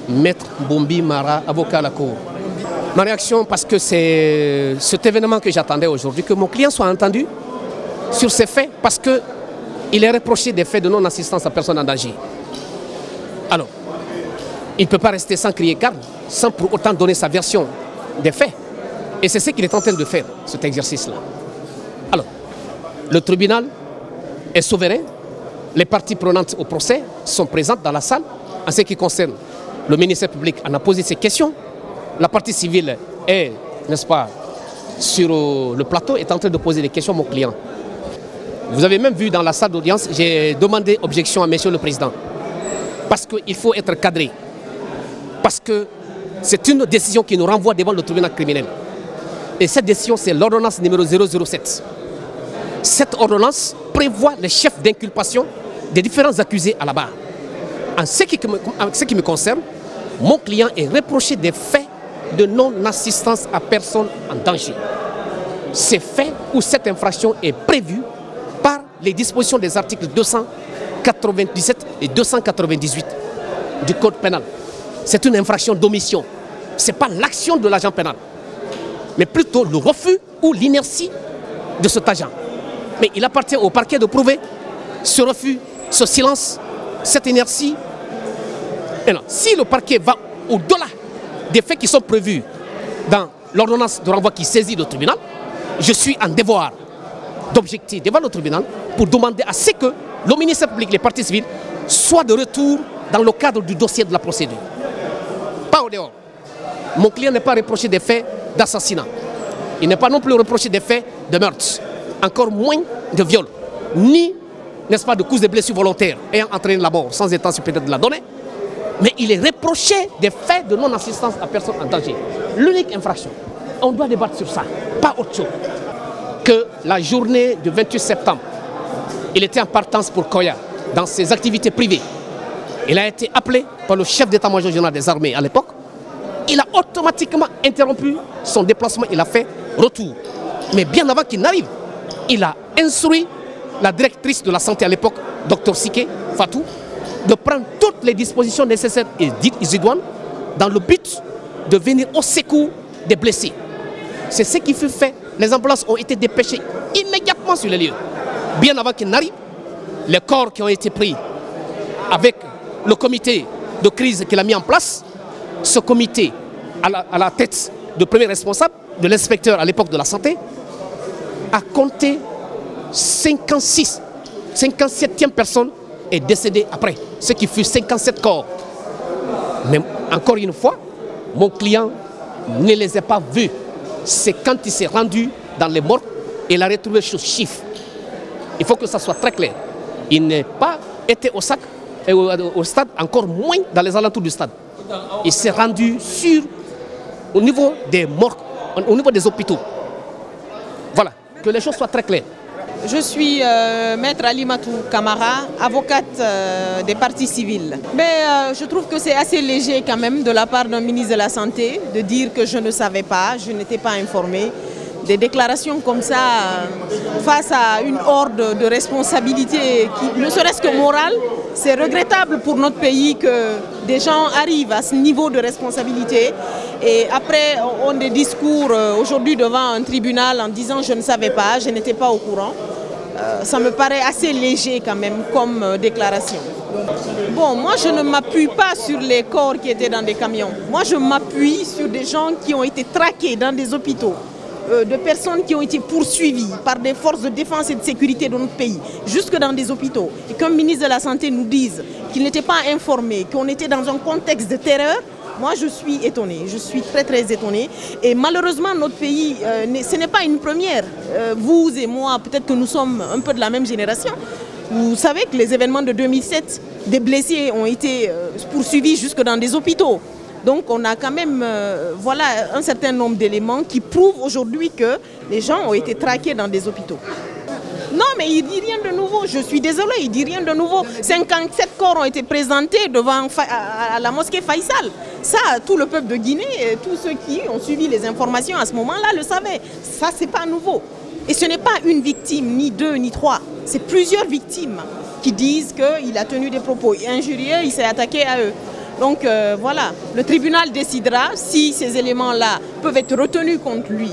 Maître Bombi Mara, avocat à la cour. Ma réaction, parce que c'est cet événement que j'attendais aujourd'hui, que mon client soit entendu sur ces faits, parce qu'il est reproché des faits de non-assistance à personne en danger. Alors, il ne peut pas rester sans crier garde, sans pour autant donner sa version des faits. Et c'est ce qu'il est en train de faire, cet exercice-là. Alors, le tribunal est souverain, les parties prenantes au procès sont présentes dans la salle. En ce qui concerne le ministère public, on a posé ces questions. La partie civile est, n'est-ce pas, sur le plateau, est en train de poser des questions à mon client. Vous avez même vu dans la salle d'audience, j'ai demandé objection à monsieur le président. Parce qu'il faut être cadré. Parce que c'est une décision qui nous renvoie devant le tribunal criminel. Et cette décision, c'est l'ordonnance numéro 007. Cette ordonnance prévoit les chefs d'inculpation des différents accusés à la barre. En ce qui me concerne, mon client est reproché des faits de non-assistance à personne en danger. Ces faits ou cette infraction est prévue par les dispositions des articles 297 et 298 du Code pénal. C'est une infraction d'omission. Ce n'est pas l'action de l'agent pénal, mais plutôt le refus ou l'inertie de cet agent. Mais il appartient au parquet de prouver ce refus, ce silence, cette inertie. Et non, si le parquet va au-delà des faits qui sont prévus dans l'ordonnance de renvoi qui saisit le tribunal, je suis en devoir d'objecter devant le tribunal pour demander à ce que le ministère public, les parties civiles, soient de retour dans le cadre du dossier de la procédure. Pas au dehors. Mon client n'est pas reproché des faits d'assassinat. Il n'est pas non plus reproché des faits de meurtre. Encore moins de viol. Ni, n'est-ce pas, de coups de blessures volontaires ayant entraîné la mort sans état supérieur de la donnée. Mais il est reproché des faits de non-assistance à personne en danger. L'unique infraction, on doit débattre sur ça, pas autre chose. Que la journée du 28 septembre, il était en partance pour Koya, dans ses activités privées. Il a été appelé par le chef d'état-major général des armées à l'époque. Il a automatiquement interrompu son déplacement, il a fait retour. Mais bien avant qu'il n'arrive, il a instruit la directrice de la santé à l'époque, Dr Siké Fatou, de prendre toutes les dispositions nécessaires et idoines dans le but de venir au secours des blessés. C'est ce qui fut fait. Les ambulances ont été dépêchées immédiatement sur les lieux. Bien avant qu'ils n'arrivent, les corps qui ont été pris avec le comité de crise qu'il a mis en place, ce comité à la tête du premier responsable, de l'inspecteur à l'époque de la santé, a compté 57e personne est décédée après, ce qui fut 57 corps. Mais encore une fois, mon client ne les a pas vus. C'est quand il s'est rendu dans les morgues et il a retrouvé ce chiffre. Il faut que ça soit très clair. Il n'est pas été au stade, encore moins dans les alentours du stade. Il s'est rendu au niveau des morgues, au niveau des hôpitaux. Voilà, que les choses soient très claires. Je suis maître Alimatou Kamara, avocate des parties civiles. Mais je trouve que c'est assez léger quand même de la part d'un ministre de la Santé de dire que je ne savais pas, je n'étais pas informé. Des déclarations comme ça face à une horde de responsabilités qui, ne serait-ce que morale, c'est regrettable pour notre pays que des gens arrivent à ce niveau de responsabilité et après ont des discours aujourd'hui devant un tribunal en disant je ne savais pas, je n'étais pas au courant. Ça me paraît assez léger quand même comme déclaration. Bon, moi je ne m'appuie pas sur les corps qui étaient dans des camions. Moi je m'appuie sur des gens qui ont été traqués dans des hôpitaux. De personnes qui ont été poursuivies par des forces de défense et de sécurité de notre pays, jusque dans des hôpitaux, et qu'un ministre de la Santé nous dise qu'il n'était pas informé, qu'on était dans un contexte de terreur, moi je suis étonnée, je suis très très étonnée. Et malheureusement notre pays, ce n'est pas une première. Vous et moi, peut-être que nous sommes un peu de la même génération. Vous savez que les événements de 2007, des blessés ont été poursuivis jusque dans des hôpitaux. Donc on a quand même voilà, un certain nombre d'éléments qui prouvent aujourd'hui que les gens ont été traqués dans des hôpitaux. Non mais il ne dit rien de nouveau, je suis désolée, il ne dit rien de nouveau. 57 corps ont été présentés devant à la mosquée Faisal. Ça, tout le peuple de Guinée, tous ceux qui ont suivi les informations à ce moment-là le savaient. Ça, ce n'est pas nouveau. Et ce n'est pas une victime, ni deux, ni trois. C'est plusieurs victimes qui disent qu'il a tenu des propos injurieux, il s'est attaqué à eux. Donc voilà, le tribunal décidera si ces éléments-là peuvent être retenus contre lui